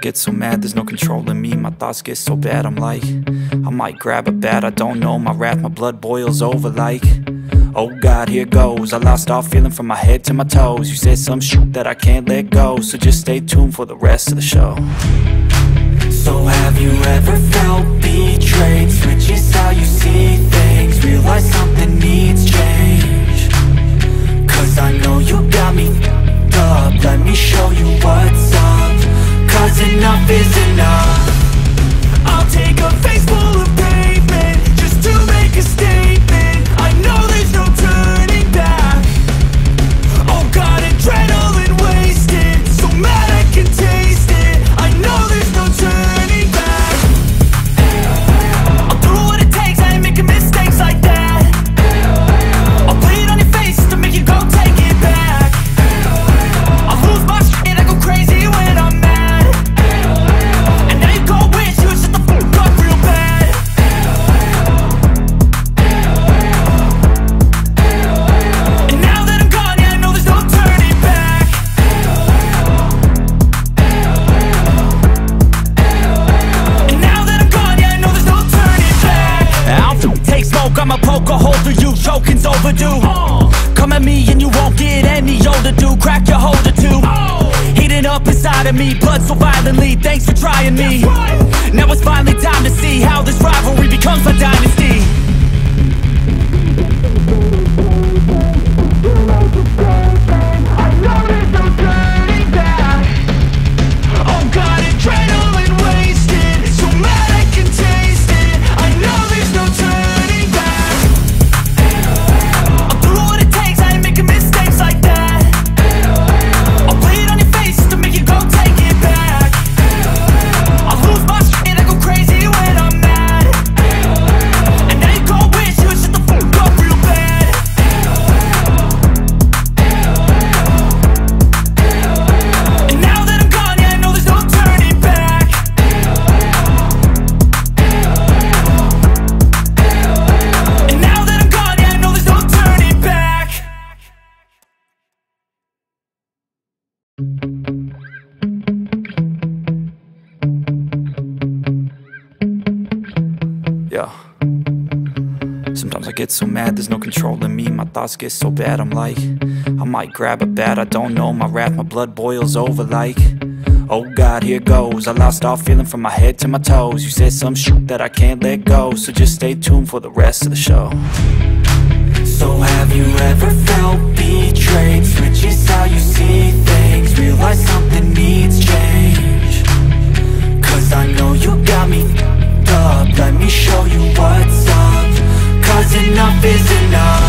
get so mad, there's no controlling me. My thoughts get so bad, I'm like, I might grab a bat, I don't know. My wrath, my blood boils over like, oh God, here goes. I lost all feeling from my head to my toes. You said some shit that I can't let go, so just stay tuned for the rest of the show. So have you ever felt betrayed? Switches how you see things, realize something needs change. Cause I know you got me f***ed up, let me show you what's up. Cause enough is enough. I'll take a face full of pavement just to make a statement. I know there's no turning back. Oh God, adrenaline wasted, so mad I can taste it. I know there's no turning back. I'll do what it takes, I ain't making mistakes like that. I'll play it on your face to make you go take it back. I'll lose my shit, I go crazy when I'm mad. And now you go wish you would shut the fuck up real bad. And now that I'm gone, yeah, I know there's no turning back. And now that I'm gone, yeah, I know there's no turning back. I'll take smoke, I'ma poke a hole through you, choking's overdue. Come at me and you won't get any older, dude. Crack your holder too. Heating up inside of me, blood so violently. Thanks for trying me. Now it's finally time to see how this rivalry becomes my dynasty. I know there's no turning back. Oh God, adrenaline wasted, so mad I can taste it. I know there's no turning back. I'll do what it takes, I ain't making mistakes like that. I'll play it on your face to make you go take it back. I'll lose my shit, I go crazy when I'm mad. And now you go wish you would shut the fuck up real bad. And now that I'm gone, yeah, I know there's no turning back. And now that I'm gone, yeah, I know there's no turning back. Yeah. Sometimes I get so mad, there's no controlling me. My thoughts get so bad, I'm like, I might grab a bat, I don't know. My wrath, my blood boils over like, oh God, here goes. I lost all feeling from my head to my toes. You said some shit that I can't let go, so just stay tuned for the rest of the show. So have you ever felt betrayed? Switches how you see things, realize something needs change. Cause I know you got me f***ed up, let me show you what's up. Cause enough is enough.